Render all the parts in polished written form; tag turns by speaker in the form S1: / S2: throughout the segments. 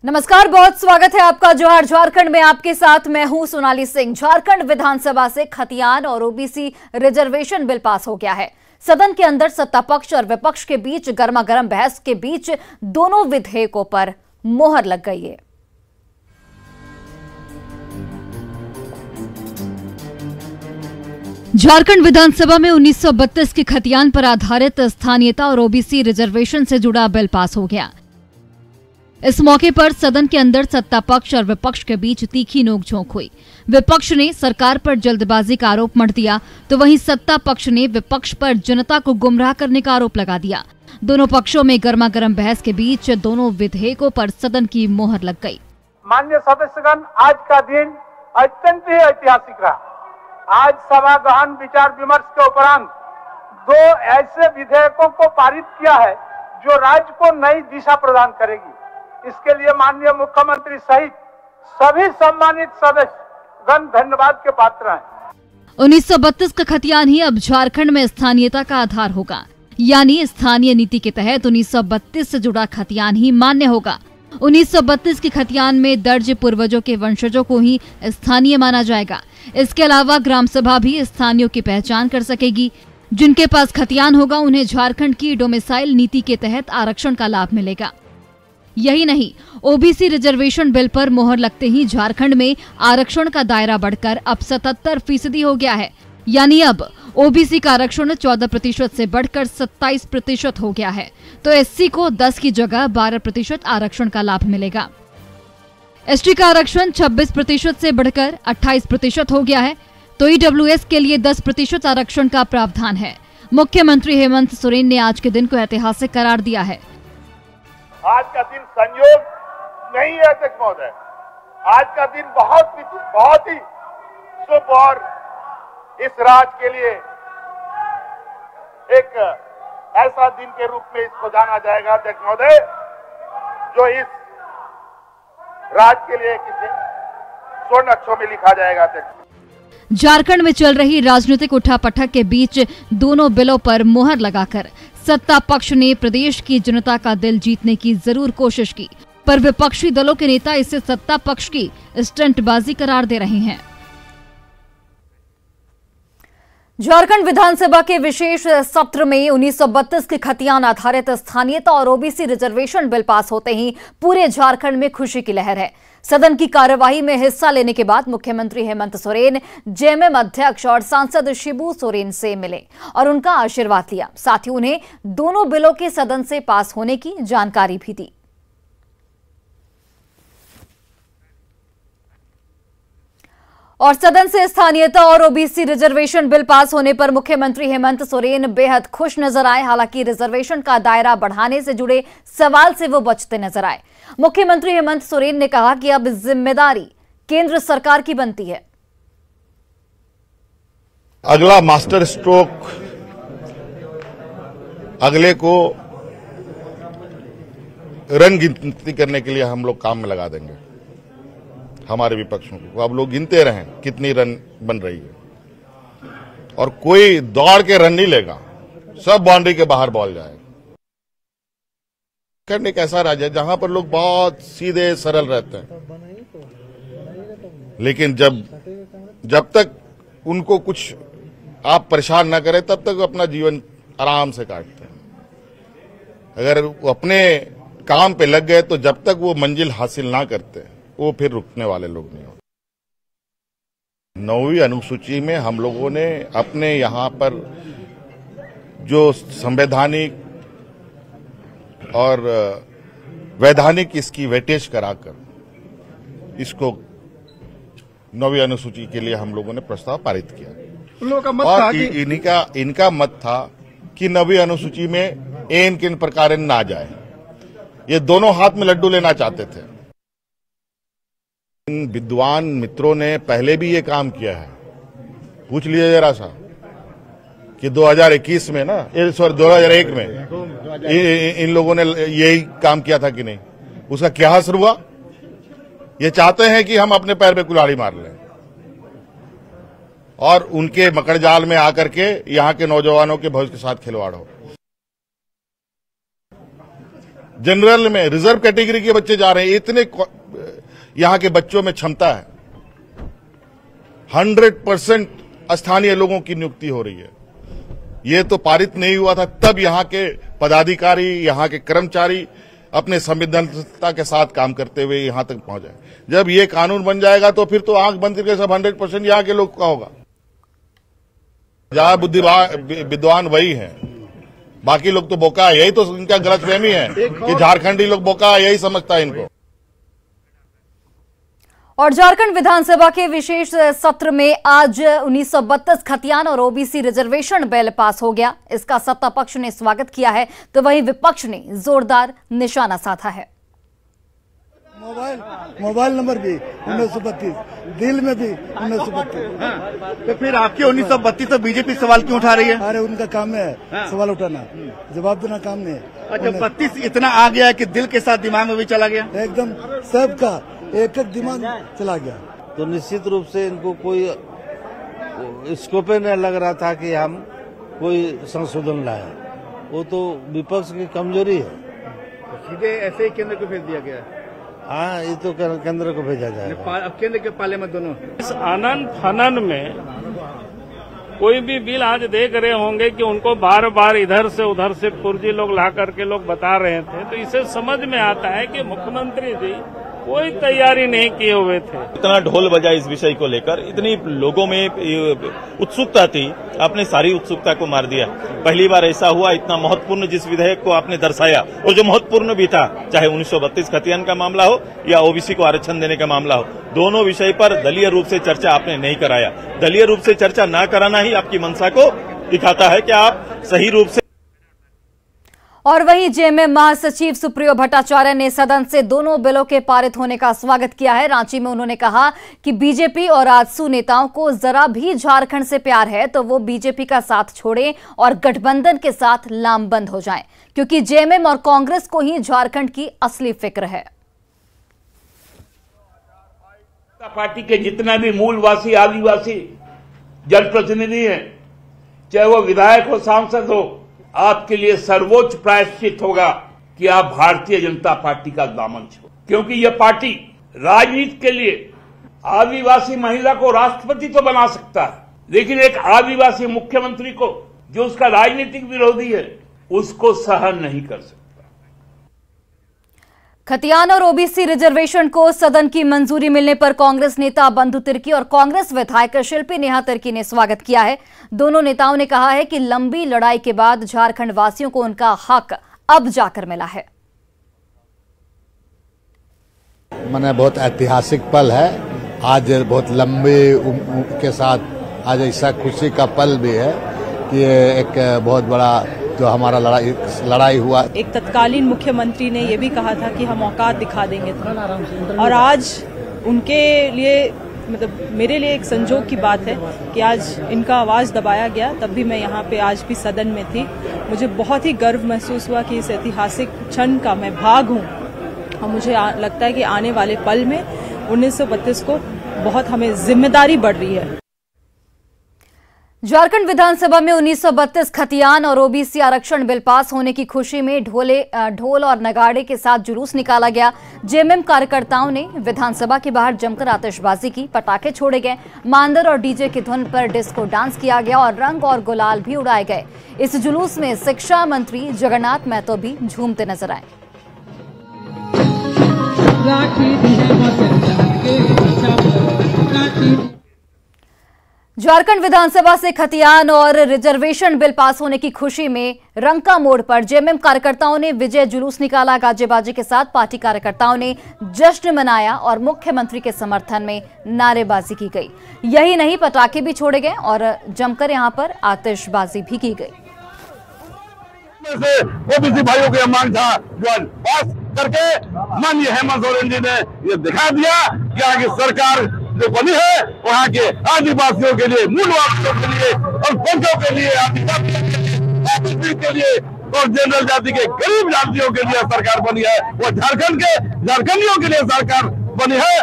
S1: नमस्कार, बहुत स्वागत है आपका जोहार झारखंड में। आपके साथ मैं हूं सोनाली सिंह। झारखंड विधानसभा से खतियान और ओबीसी रिजर्वेशन बिल पास हो गया है। सदन के अंदर सत्ता पक्ष और विपक्ष के बीच गर्मागर्म बहस के बीच दोनों विधेयकों पर मोहर लग गई है। झारखंड विधानसभा में 1932 के खतियान पर आधारित स्थानीयता और ओबीसी रिजर्वेशन से जुड़ा बिल पास हो गया। इस मौके पर सदन के अंदर सत्ता पक्ष और विपक्ष के बीच तीखी नोकझोंक हुई। विपक्ष ने सरकार पर जल्दबाजी का आरोप मढ़ दिया, तो वहीं सत्ता पक्ष ने विपक्ष पर जनता को गुमराह करने का आरोप लगा दिया। दोनों पक्षों में गर्मागर्म बहस के बीच दोनों विधेयकों पर सदन की मोहर लग गई।
S2: माननीय सदस्यगण, आज का दिन अत्यंत ही ऐतिहासिक रहा। आज सभा गहन विचार विमर्श के उपरांत दो ऐसे विधेयकों को पारित किया है जो राज्य को नई दिशा प्रदान करेगी। इसके लिए माननीय मुख्यमंत्री सहित सभी सम्मानित सदस्यगण धन्यवाद के पात्र हैं।
S1: 1932 का खतियान ही अब झारखंड में स्थानीयता का आधार होगा, यानी स्थानीय नीति के तहत 1932 से जुड़ा खतियान ही मान्य होगा। 1932 के खतियान में दर्ज पूर्वजों के वंशजों को ही स्थानीय माना जाएगा। इसके अलावा ग्राम सभा भी स्थानीयों की पहचान कर सकेगी। जिनके पास खतियान होगा उन्हें झारखंड की डोमिसाइल नीति के तहत आरक्षण का लाभ मिलेगा। यही नहीं, ओबीसी रिजर्वेशन बिल पर मोहर लगते ही झारखंड में आरक्षण का दायरा बढ़कर अब 77% हो गया है। यानी अब ओबीसी का आरक्षण 14% से बढ़कर 27% हो गया है। तो एससी को 10 की जगह 12% आरक्षण का लाभ मिलेगा। एसटी का आरक्षण 26% से बढ़कर 28% हो गया है। तो ईडब्ल्यूएस के लिए 10% आरक्षण का प्रावधान है। मुख्यमंत्री हेमंत सोरेन ने आज के दिन को ऐतिहासिक करार दिया है।
S2: आज का दिन संयोग नहीं है अध्यक्ष महोदय, आज का दिन बहुत ही शुभ और इस राज्य के लिए एक ऐसा दिन के रूप में इसको जाना जाएगा अध्यक्ष महोदय, जो इस राज्य के लिए किसी स्वर्ण अक्षरों में लिखा जाएगा। अध्यक्ष,
S1: झारखंड में चल रही राजनीतिक उठापटक के बीच दोनों बिलों पर मोहर लगाकर सत्ता पक्ष ने प्रदेश की जनता का दिल जीतने की जरूर कोशिश की, पर विपक्षी दलों के नेता इसे सत्ता पक्ष की स्टंटबाजी करार दे रहे हैं। झारखंड विधानसभा के विशेष सत्र में 1932 के खतियान आधारित स्थानीयता और ओबीसी रिजर्वेशन बिल पास होते ही पूरे झारखंड में खुशी की लहर है। सदन की कार्यवाही में हिस्सा लेने के बाद मुख्यमंत्री हेमंत सोरेन जेएमएम अध्यक्ष और सांसद शिबू सोरेन से मिले और उनका आशीर्वाद लिया। साथ ही उन्हें दोनों बिलों के सदन से पास होने की जानकारी भी दी। और सदन से स्थानीयता और ओबीसी रिजर्वेशन बिल पास होने पर मुख्यमंत्री हेमंत सोरेन बेहद खुश नजर आए। हालांकि रिजर्वेशन का दायरा बढ़ाने से जुड़े सवाल से वो बचते नजर आए। मुख्यमंत्री हेमंत सोरेन ने कहा कि अब जिम्मेदारी केंद्र सरकार की बनती है।
S3: अगला मास्टर स्ट्रोक अगले को रन गिनती करने के लिए हम लोग काम में लगा देंगे। हमारे विपक्षों को अब लोग गिनते रहें कितनी रन बन रही है, और कोई दौड़ के रन नहीं लेगा, सब बाउंड्री के बाहर बॉल जाएगा। एक ऐसा राज्य है जहां पर लोग बहुत सीधे सरल रहते हैं, लेकिन जब तक उनको कुछ आप परेशान ना करें तब तक अपना जीवन आराम से काटते हैं। अगर वो अपने काम पे लग गए तो जब तक वो मंजिल हासिल ना करते वो फिर रुकने वाले लोग नहीं होते। 9वीं अनुसूची में हम लोगों ने अपने यहां पर जो संवैधानिक और वैधानिक इसकी वेटेज कराकर इसको 9वीं अनुसूची के लिए हम लोगों ने प्रस्ताव पारित किया। और इनका मत था कि 9वीं अनुसूची में एन किन प्रकार ना जाए। ये दोनों हाथ में लड्डू लेना चाहते थे। इन विद्वान मित्रों ने पहले भी ये काम किया है। पूछ लीजिए जरा सा कि 2021 में 2001 में इन लोगों ने यही काम किया था कि नहीं। उसका क्या असर हुआ? ये चाहते हैं कि हम अपने पैर पे कुल्हाड़ी मार लें और उनके मकड़जाल में आकर के यहाँ के नौजवानों के भविष्य के साथ खिलवाड़ हो। जनरल में रिजर्व कैटेगरी के बच्चे जा रहे हैं। इतने यहां के बच्चों में क्षमता है। 100% स्थानीय लोगों की नियुक्ति हो रही है। ये तो पारित नहीं हुआ था, तब यहां के पदाधिकारी, यहां के कर्मचारी अपने संवेदनशीलता के साथ काम करते हुए यहां तक पहुंचे। जब ये कानून बन जाएगा तो फिर तो आंख बंद करके सब 100% यहां के लोग का होगा। जहां बुद्धिमान विद्वान वही है, बाकी लोग तो बोका है। यही तो इनका गलतफहमी है कि झारखंडी लोग बोका है, यही समझता है इनको।
S1: और झारखंड विधानसभा के विशेष सत्र में आज 1932 खतियान और ओबीसी रिजर्वेशन बिल पास हो गया। इसका सत्ता पक्ष ने स्वागत किया है तो वहीं विपक्ष ने जोरदार निशाना साधा है।
S4: मोबाइल नंबर भी 1932, दिल में भी 1932।
S5: तो फिर आपके 1932 तो बीजेपी सवाल क्यों उठा रही है?
S4: अरे उनका काम है सवाल उठाना, जवाब देना काम नहीं है।
S5: अच्छा, 32 इतना आ गया है कि दिल के साथ दिमाग में भी चला गया?
S4: एकदम सबका एक दिमाग चला गया।
S6: तो निश्चित रूप से इनको कोई स्कोप नहीं लग रहा था कि हम कोई संशोधन लाए। वो तो विपक्ष की कमजोरी है।
S5: सीधे ऐसे ही केंद्र को भेज दिया गया।
S6: हाँ, ये तो केंद्र को भेजा जाएगा।
S5: अब केंद्र के पाले में दोनों
S7: इस आनंद फनन में कोई भी बिल आज देख रहे होंगे कि उनको बार बार इधर से उधर से पुर्जी लोग ला करके लोग बता रहे थे, तो इसे समझ में आता है कि मुख्यमंत्री जी कोई तैयारी नहीं किए हुए थे।
S8: इतना ढोल बजा इस विषय को लेकर, इतनी लोगों में उत्सुकता थी, आपने सारी उत्सुकता को मार दिया। पहली बार ऐसा हुआ, इतना महत्वपूर्ण जिस विधेयक को आपने दर्शाया और जो महत्वपूर्ण भी था, चाहे 1932 खतियान का मामला हो या ओबीसी को आरक्षण देने का मामला हो, दोनों विषय पर दलीय रूप से चर्चा आपने नहीं कराया। दलीय रूप से चर्चा न कराना ही आपकी मंशा को दिखाता है कि आप सही रूप से।
S1: और वहीं जेएमएम महासचिव सुप्रियो भट्टाचार्य ने सदन से दोनों बिलों के पारित होने का स्वागत किया है। रांची में उन्होंने कहा कि बीजेपी और आजसू नेताओं को जरा भी झारखंड से प्यार है तो वो बीजेपी का साथ छोड़ें और गठबंधन के साथ लामबंद हो जाएं, क्योंकि जेएमएम और कांग्रेस को ही झारखंड की असली फिक्र है।
S9: पार्टी के जितना भी मूलवासी आदिवासी जनप्रतिनिधि हैं, चाहे वो विधायक हो, सांसद हो, आपके लिए सर्वोच्च प्रायश्चित होगा कि आप भारतीय जनता पार्टी का दामन छोड़ें, क्योंकि यह पार्टी राजनीति के लिए आदिवासी महिला को राष्ट्रपति तो बना सकता है, लेकिन एक आदिवासी मुख्यमंत्री को जो उसका राजनीतिक विरोधी है उसको सहन नहीं कर सकता।
S1: खतियान और ओबीसी रिजर्वेशन को सदन की मंजूरी मिलने पर कांग्रेस नेता बंधु तिर्की और कांग्रेस विधायक शिल्पी नेहा तिर्की ने स्वागत किया है। दोनों नेताओं ने कहा है कि लंबी लड़ाई के बाद झारखंड वासियों को उनका हक अब जाकर मिला है।
S10: मैंने बहुत ऐतिहासिक पल है आज, बहुत लंबे के साथ आज ऐसा खुशी का पल भी है कि एक बहुत बड़ा जो हमारा लड़ाई हुआ।
S11: एक तत्कालीन मुख्यमंत्री ने ये भी कहा था कि हम औकात दिखा देंगे, और आज उनके लिए मतलब मेरे लिए एक संजोग की बात है कि आज इनका आवाज दबाया गया, तब भी मैं यहाँ पे आज भी सदन में थी। मुझे बहुत ही गर्व महसूस हुआ कि इस ऐतिहासिक क्षण का मैं भाग हूँ, और मुझे लगता है कि आने वाले पल में 1932 को बहुत हमें जिम्मेदारी बढ़ रही है।
S1: झारखंड विधानसभा में 1932 खतियान और ओबीसी आरक्षण बिल पास होने की खुशी में ढोल और नगाड़े के साथ जुलूस निकाला गया। जेएमएम कार्यकर्ताओं ने विधानसभा के बाहर जमकर आतिशबाजी की, पटाखे छोड़े गए, मांदर और डीजे की धुन पर डिस्को डांस किया गया और रंग और गुलाल भी उड़ाए गए। इस जुलूस में शिक्षा मंत्री जगन्नाथ महतो भी झूमते नजर आए। झारखंड विधानसभा से खतियान और रिजर्वेशन बिल पास होने की खुशी में रंका मोड़ पर जेएमएम कार्यकर्ताओं ने विजय जुलूस निकाला। गाजे बाजे के साथ पार्टी कार्यकर्ताओं ने जश्न मनाया और मुख्यमंत्री के समर्थन में नारेबाजी की गई। यही नहीं, पटाखे भी छोड़े गए और जमकर यहां पर आतिशबाजी भी की गई।
S12: ओबीसी भाइयों की मांग था जो पास करके माननीय हेमंत सोरेन जी ने ये दिखा दिया कि आगे सरकार जो बनी है वहाँ के आदिवासियों के लिए, मूलवासियों के लिए, अल्पसंख्यकों के लिए, आदिवासी के लिए और जनरल जाति के गरीब जातियों के लिए सरकार बनी है। वो झारखंड के झारखंडियों के लिए सरकार बनी है।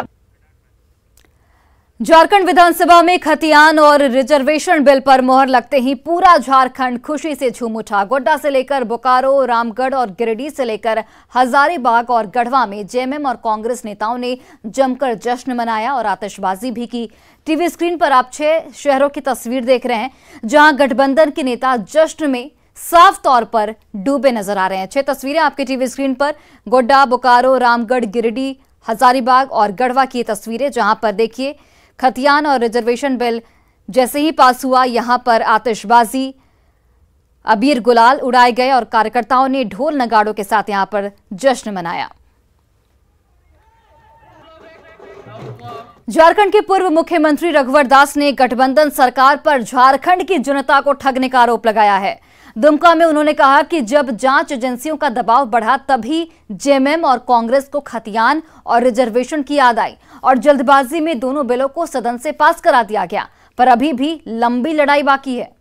S1: झारखंड विधानसभा में खतियान और रिजर्वेशन बिल पर मोहर लगते ही पूरा झारखंड खुशी से झूम उठा। गोड्डा से लेकर बोकारो, रामगढ़ और गिरिडीह से लेकर हजारीबाग और गढ़वा में जेएमएम और कांग्रेस नेताओं ने जमकर जश्न मनाया और आतिशबाजी भी की। टीवी स्क्रीन पर आप 6 शहरों की तस्वीर देख रहे हैं जहां गठबंधन के नेता जश्न में साफ तौर पर डूबे नजर आ रहे हैं। 6 तस्वीरें आपके टीवी स्क्रीन पर गोड्डा, बोकारो, रामगढ़, गिरिडीह, हजारीबाग और गढ़वा की तस्वीरें, जहां पर देखिए खतियान और रिजर्वेशन बिल जैसे ही पास हुआ, यहां पर आतिशबाजी, अबीर गुलाल उड़ाए गए और कार्यकर्ताओं ने ढोल नगाड़ों के साथ यहां पर जश्न मनाया। झारखंड के पूर्व मुख्यमंत्री रघुवर दास ने गठबंधन सरकार पर झारखंड की जनता को ठगने का आरोप लगाया है। दुमका में उन्होंने कहा कि जब जांच एजेंसियों का दबाव बढ़ा तभी जेएमएम और कांग्रेस को खतियान और रिजर्वेशन की याद आई और जल्दबाजी में दोनों बिलों को सदन से पास करा दिया गया, पर अभी भी लंबी लड़ाई बाकी है।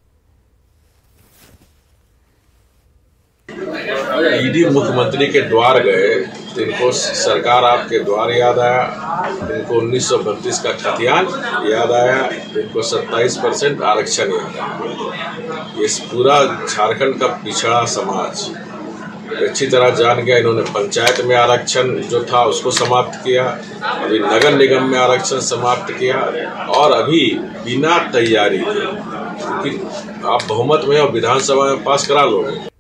S13: ईडी मुख्यमंत्री के द्वार गए तो इनको सरकार आपके द्वार याद आया, इनको 1932 का खतियान याद आया, इनको 27% आरक्षण याद आया। ये पूरा झारखंड का पिछड़ा समाज अच्छी तरह जान गया। इन्होंने पंचायत में आरक्षण जो था उसको समाप्त किया, अभी नगर निगम में आरक्षण समाप्त किया और अभी बिना तैयारी के, क्योंकि आप बहुमत में और विधानसभा में पास करा लोगे।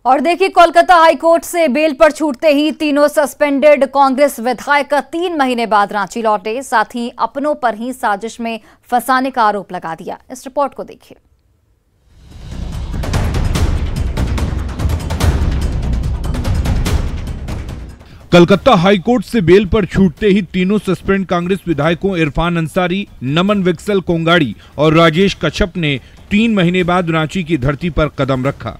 S1: और देखिए, कोलकाता हाईकोर्ट से बेल पर छूटते ही तीनों सस्पेंडेड कांग्रेस विधायक 3 महीने बाद रांची लौटे, साथ ही अपनों पर ही साजिश में फंसाने का आरोप लगा दिया। इस रिपोर्ट को देखिए।
S14: कलकत्ता हाईकोर्ट से बेल पर छूटते ही तीनों सस्पेंड कांग्रेस विधायकों इरफान अंसारी, नमन विक्सल कोंगाड़ी और राजेश कच्छप ने 3 महीने बाद रांची की धरती पर कदम रखा।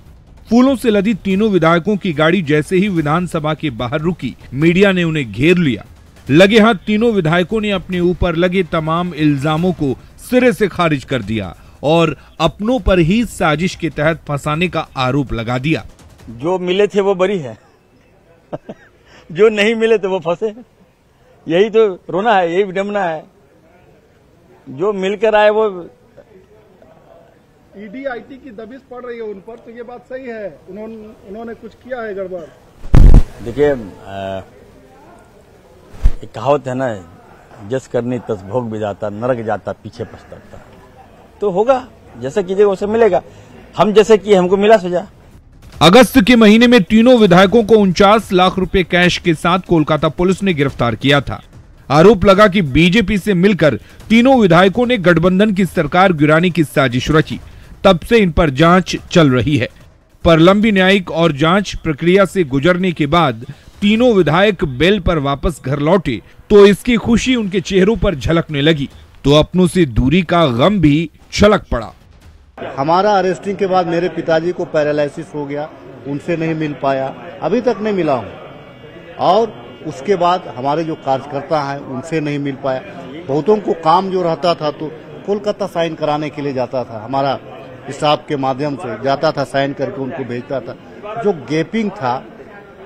S14: फूलों से लदी तीनों विधायकों की गाड़ी जैसे ही विधानसभा के बाहर रुकी, मीडिया ने उन्हें घेर लिया। लगे हाथ तीनों विधायकों ने अपने ऊपर लगे तमाम इल्जामों को सिरे से खारिज कर दिया और अपनों पर ही साजिश के तहत फंसाने का आरोप लगा दिया।
S15: जो मिले थे वो बरी है जो नहीं मिले थे वो फंसे। यही तो रोना है, यही विडम्बना है। जो मिलकर आए वो
S16: ईडी आईटी की दबिश पड़ रही है उन पर, तो ये बात सही है, उन्होंने कुछ किया है गड़बड़।
S15: देखिए, एक कहावत है ना, जस करनी तस भोग भी जाता, नरक जाता पीछे पछताता। तो होगा, जैसा कीजिएगा उसे मिलेगा। हम जैसे किए हमको मिला सजा।
S14: अगस्त के महीने में तीनों विधायकों को 49 लाख रुपए कैश के साथ कोलकाता पुलिस ने गिरफ्तार किया था। आरोप लगा कि बीजेपी से मिलकर तीनों विधायकों ने गठबंधन की सरकार गिराने की साजिश रची। तब से इन पर जांच चल रही है, पर लंबी न्यायिक और जांच प्रक्रिया से गुजरने के बाद तीनों विधायक बेल पर वापस घर लौटे तो इसकी खुशी उनके चेहरों पर झलकने लगी, तो अपनों से दूरी का गम भी छलक पड़ा।
S17: हमारा अरेस्टिंग के बाद मेरे पिताजी को पैरालिसिस हो गया, उनसे नहीं मिल पाया, अभी तक नहीं मिला हूँ। और उसके बाद हमारे जो कार्यकर्ता हैं उनसे नहीं मिल पाया। बहुतों को काम जो रहता था तो कोलकाता साइन कराने के लिए जाता था, हमारा हिसाब के माध्यम से जाता था, साइन करके उनको भेजता था। जो गैपिंग था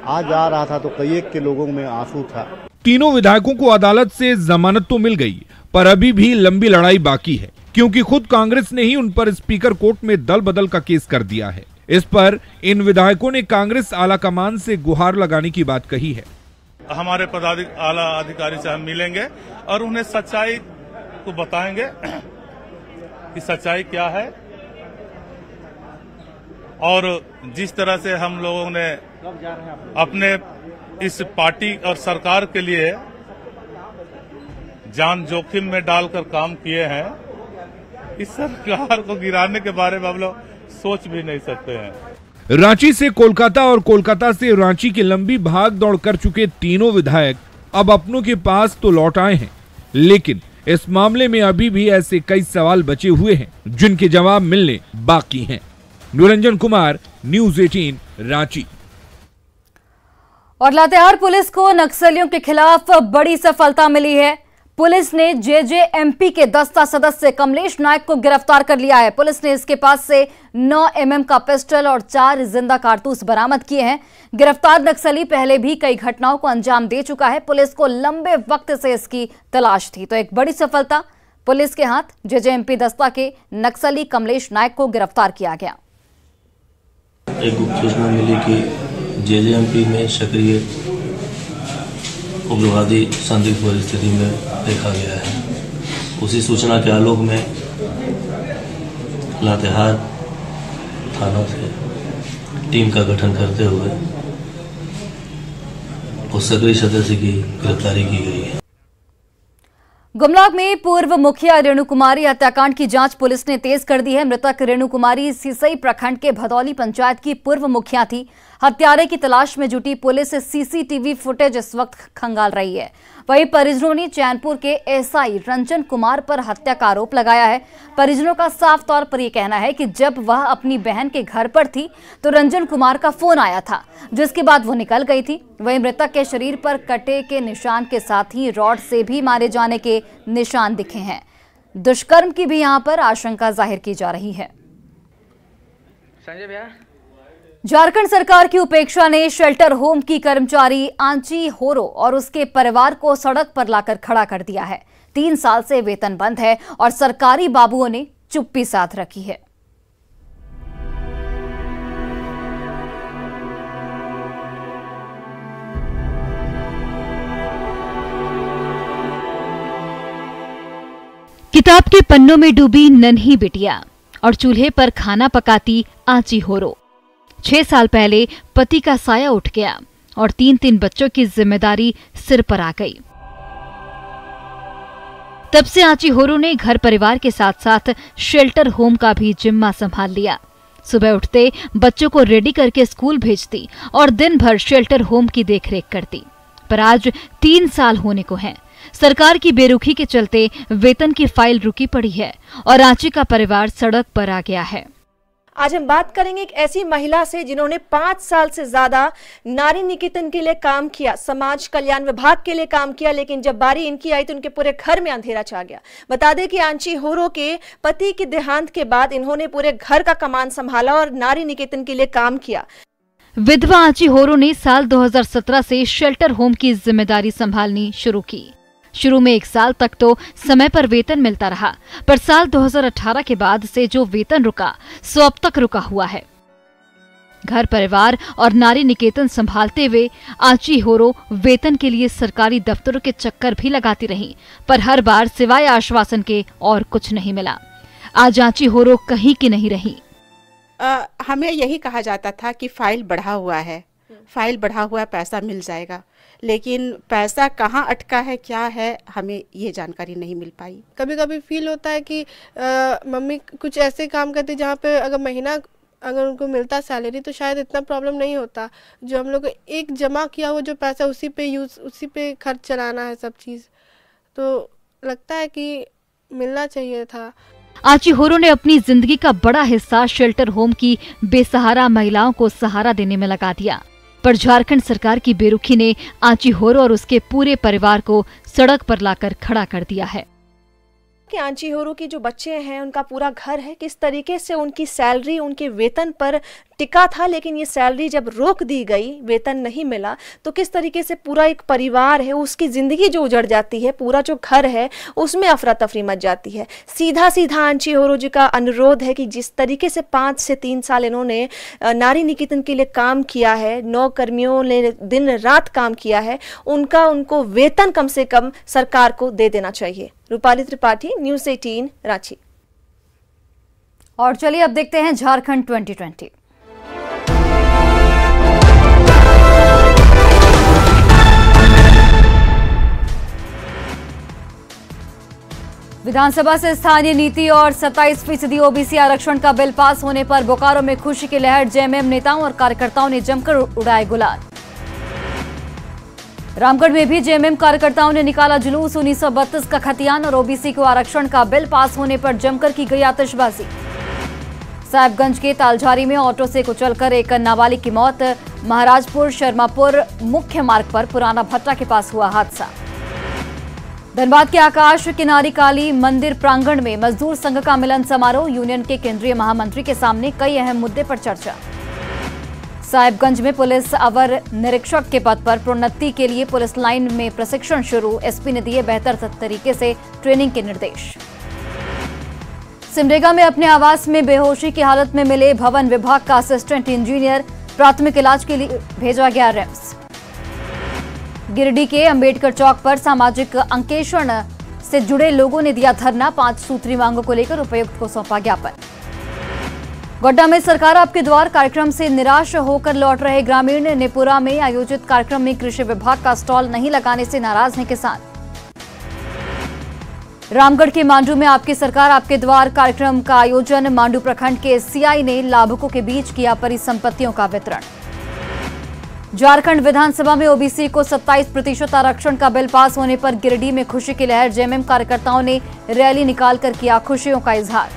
S17: आज आ रहा था तो कई एक के लोगों में आंसू था।
S14: तीनों विधायकों को अदालत से जमानत तो मिल गई, पर अभी भी लंबी लड़ाई बाकी है, क्योंकि खुद कांग्रेस ने ही उन पर स्पीकर कोर्ट में दल बदल का केस कर दिया है। इस पर इन विधायकों ने कांग्रेस आलाकमान से गुहार लगाने की बात कही है।
S18: हमारे आला अधिकारी से हम मिलेंगे और उन्हें सच्चाई को बताएंगे कि सच्चाई क्या है। और जिस तरह से हम लोगों ने अपने इस पार्टी और सरकार के लिए जान जोखिम में डालकर काम किए हैं, इस सरकार को गिराने के बारे में हम लोग सोच भी नहीं सकते हैं।
S14: रांची से कोलकाता और कोलकाता से रांची की लंबी भाग दौड़ कर चुके तीनों विधायक अब अपनों के पास तो लौट आए हैं, लेकिन इस मामले में अभी भी ऐसे कई सवाल बचे हुए हैं जिनके जवाब मिलने बाकी हैं। निरंजन कुमार, न्यूज़ 18, रांची।
S1: और लातेहार पुलिस को नक्सलियों के खिलाफ बड़ी सफलता मिली है।
S19: पुलिस ने जेजेएमपी के दस्ता सदस्य कमलेश नायक को गिरफ्तार कर लिया है। पुलिस ने इसके पास से 9 mm का पिस्टल और 4 जिंदा कारतूस बरामद किए हैं। गिरफ्तार नक्सली पहले भी कई घटनाओं को अंजाम दे चुका है। पुलिस को लंबे वक्त से इसकी तलाश थी, तो एक बड़ी सफलता पुलिस के हाथ। जेजेएमपी दस्ता के नक्सली कमलेश नायक को गिरफ्तार किया गया।
S20: एक गुप्त सूचना मिली कि जेजेएमपी में सक्रिय उग्रवादी संदिग्ध परिस्थिति में देखा गया है। उसी सूचना के आलोक में लातेहार थाना से टीम का गठन करते हुए उस सक्रिय सदस्य की गिरफ्तारी की गई है।
S19: गुमला में पूर्व मुखिया रेणु कुमारी हत्याकांड की जांच पुलिस ने तेज कर दी है। मृतक रेणु कुमारी सिसई प्रखंड के भदौली पंचायत की पूर्व मुखिया थी। हत्यारे की तलाश में जुटी पुलिस सीसीटीवी फुटेज इस वक्त खंगाल रही है। वहीं परिजनों ने चैनपुर के एसआई रंजन कुमार पर हत्या का आरोप लगाया है। परिजनों का साफ तौर पर यह कहना है कि जब वह अपनी बहन के घर पर थी तो रंजन कुमार का फोन आया था, जिसके बाद वो निकल गई थी। वहीं मृतक के शरीर पर कटे के निशान के साथ ही रॉड से भी मारे जाने के निशान दिखे हैं। दुष्कर्म की भी यहां पर आशंका जाहिर की जा रही है।
S21: संजय भैया,
S19: झारखंड सरकार की उपेक्षा ने शेल्टर होम की कर्मचारी आंची होरो और उसके परिवार को सड़क पर लाकर खड़ा कर दिया है। 3 साल से वेतन बंद है और सरकारी बाबुओं ने चुप्पी साध रखी है।
S1: किताब के पन्नों में डूबी नन्ही बिटिया और चूल्हे पर खाना पकाती आंची होरो। 6 साल पहले पति का साया उठ गया और 3 बच्चों की जिम्मेदारी सिर पर आ गई। तब से आंची होरो ने घर परिवार के साथ साथ शेल्टर होम का भी जिम्मा संभाल लिया। सुबह उठते बच्चों को रेडी करके स्कूल भेजती और दिन भर शेल्टर होम की देखरेख करती। पर आज 3 साल होने को हैं। सरकार की बेरुखी के चलते वेतन की फाइल रुकी पड़ी है और आंची का परिवार सड़क पर आ गया है।
S22: आज हम बात करेंगे एक ऐसी महिला से जिन्होंने 5 साल से ज्यादा नारी निकेतन के लिए काम किया, समाज कल्याण विभाग के लिए काम किया, लेकिन जब बारी इनकी आई तो उनके पूरे घर में अंधेरा छा गया। बता दें कि आंची होरो के पति के देहांत के बाद इन्होंने पूरे घर का कमान संभाला और नारी निकेतन के लिए काम किया।
S1: विधवा आंची होरो ने साल 2017 से शेल्टर होम की जिम्मेदारी संभालनी शुरू की। शुरू में 1 साल तक तो समय पर वेतन मिलता रहा, पर साल 2018 के बाद से जो वेतन रुका सो अब तक रुका हुआ है। घर परिवार और नारी निकेतन संभालते हुए आंची होरो वेतन के लिए सरकारी दफ्तरों के चक्कर भी लगाती रहीं, पर हर बार सिवाय आश्वासन के और कुछ नहीं मिला। आज आंची होरो कहीं की नहीं रही।
S23: हमें यही कहा जाता था कि फाइल बढ़ा हुआ है, फाइल बढ़ा हुआ है, पैसा मिल जाएगा, लेकिन पैसा कहाँ अटका है, क्या है, हमें ये जानकारी नहीं मिल पाई।
S24: कभी कभी फील होता है कि मम्मी कुछ ऐसे काम करती जहाँ पे अगर महीना अगर उनको मिलता सैलरी तो शायद इतना प्रॉब्लम नहीं होता। जो हम लोग एक जमा किया हुआ जो पैसा उसी पे खर्च चलाना है सब चीज़, तो लगता है कि मिलना चाहिए था।
S1: आंची होरो ने अपनी जिंदगी का बड़ा हिस्सा शेल्टर होम की बेसहारा महिलाओं को सहारा देने में लगा दिया, पर झारखंड सरकार की बेरुखी ने आंची होरो और उसके पूरे परिवार को सड़क पर लाकर खड़ा कर दिया है।
S22: कि आंची होरो की जो बच्चे हैं, उनका पूरा घर है, किस तरीके से उनकी सैलरी उनके वेतन पर टिका था, लेकिन ये सैलरी जब रोक दी गई, वेतन नहीं मिला, तो किस तरीके से पूरा एक परिवार है उसकी ज़िंदगी जो उजड़ जाती है, पूरा जो घर है उसमें अफरा तफरी मच जाती है। सीधा सीधा आंची होरो जी का अनुरोध है कि जिस तरीके से 5 से 3 साल इन्होंने नारी निकेतन के लिए काम किया है, 9 कर्मियों ने दिन रात काम किया है, उनको वेतन कम से कम सरकार को दे देना चाहिए। रूपाली त्रिपाठी, न्यूज़ 18, रांची।
S19: और चलिए अब देखते हैं झारखंड 2020। विधानसभा से स्थानीय नीति और 27% ओबीसी आरक्षण का बिल पास होने पर बोकारो में खुशी की लहर। जेएमएम नेताओं और कार्यकर्ताओं ने जमकर उड़ाए गुलाल। रामगढ़ में भी जेएमएम कार्यकर्ताओं ने निकाला जुलूस। 1932 का खतियान और ओबीसी को आरक्षण का बिल पास होने पर जमकर की गई आतिशबाजी। साहिबगंज के तालझारी में ऑटो से कुचलकर एक नाबालिग की मौत। महाराजपुर शर्मापुर मुख्य मार्ग पर पुराना भट्टा के पास हुआ हादसा। धनबाद के आकाश किनारी काली मंदिर प्रांगण में मजदूर संघ का मिलन समारोह, यूनियन के केंद्रीय महामंत्री के सामने कई अहम मुद्दे पर चर्चा। साहिबगंज में पुलिस अवर निरीक्षक के पद पर प्रोन्नति के लिए पुलिस लाइन में प्रशिक्षण शुरू, एसपी ने दिए बेहतर तरीके से ट्रेनिंग के निर्देश। सिमडेगा में अपने आवास में बेहोशी की हालत में मिले भवन विभाग का असिस्टेंट इंजीनियर, प्राथमिक इलाज के लिए भेजा गया रिम्स। गिरिडीह के अंबेडकर चौक पर सामाजिक अंकेक्षण से जुड़े लोगों ने दिया धरना, 5 सूत्री मांगों को लेकर उपायुक्त को सौंपा ज्ञापन। गोड्डा में सरकार आपके द्वार कार्यक्रम से निराश होकर लौट रहे ग्रामीण, नेपुरा में आयोजित कार्यक्रम में कृषि विभाग का स्टॉल नहीं लगाने से नाराज हैं किसान। रामगढ़ के मांडू में आपकी सरकार आपके द्वार कार्यक्रम का आयोजन, मांडू प्रखंड के सीआई ने लाभुकों के बीच किया परिसंपत्तियों का वितरण। झारखंड विधानसभा में ओबीसी को 27% आरक्षण का बिल पास होने पर गिरिडीह में खुशी की लहर, जेएमएम कार्यकर्ताओं ने रैली निकालकर किया खुशियों का इजहार।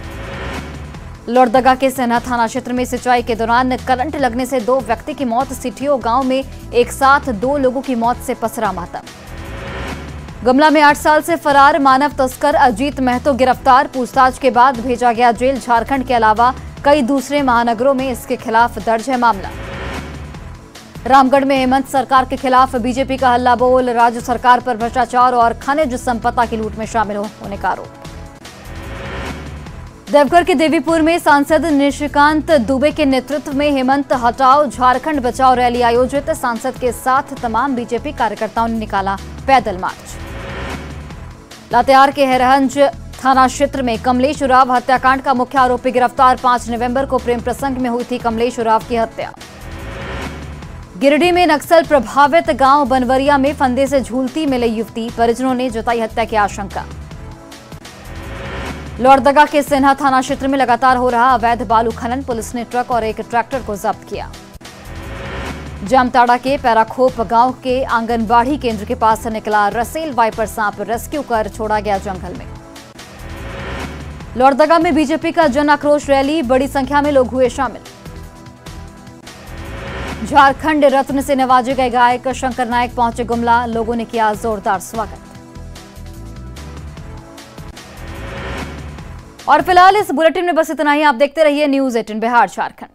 S19: लोहरदगा के सेना थाना क्षेत्र में सिंचाई के दौरान करंट लगने से 2 व्यक्ति की मौत, सिटियो गांव में एक साथ 2 लोगों की मौत से पसरा मातम। गुमला में 8 साल से फरार मानव तस्कर अजीत महतो गिरफ्तार, पूछताछ के बाद भेजा गया जेल। झारखंड के अलावा कई दूसरे महानगरों में इसके खिलाफ दर्ज है मामला। रामगढ़ में हेमंत सरकार के खिलाफ बीजेपी का हल्ला बोल, राज्य सरकार पर भ्रष्टाचार और खनिज संपदा की लूट में शामिल होने का आरोप। देवघर के देवीपुर में सांसद निशिकांत दुबे के नेतृत्व में हेमंत हटाओ झारखंड बचाओ रैली आयोजित, सांसद के साथ तमाम बीजेपी कार्यकर्ताओं ने निकाला पैदल मार्च। लातेहार के हरहंज थाना क्षेत्र में कमलेश उराव हत्याकांड का मुख्य आरोपी गिरफ्तार, 5 नवंबर को प्रेम प्रसंग में हुई थी कमलेश उराव की हत्या। गिरिडीह में नक्सल प्रभावित गांव बनवरिया में फंदे से झूलती मिली युवती, परिजनों ने जताई हत्या की आशंका। लोहरदगा के सिन्हा थाना क्षेत्र में लगातार हो रहा अवैध बालू खनन, पुलिस ने ट्रक और एक ट्रैक्टर को जब्त किया। जामताड़ा के पैराखोप गांव के आंगनबाड़ी केंद्र के पास से निकला रसेल वाइपर सांप, रेस्क्यू कर छोड़ा गया जंगल में। लोहरदगा में बीजेपी का जन आक्रोश रैली, बड़ी संख्या में लोग हुए शामिल। झारखंड रत्न से नवाजे गए गायक शंकर नायक पहुंचे गुमला, लोगों ने किया जोरदार स्वागत। और फिलहाल इस बुलेटिन में बस इतना ही। आप देखते रहिए न्यूज़ 18 बिहार झारखंड।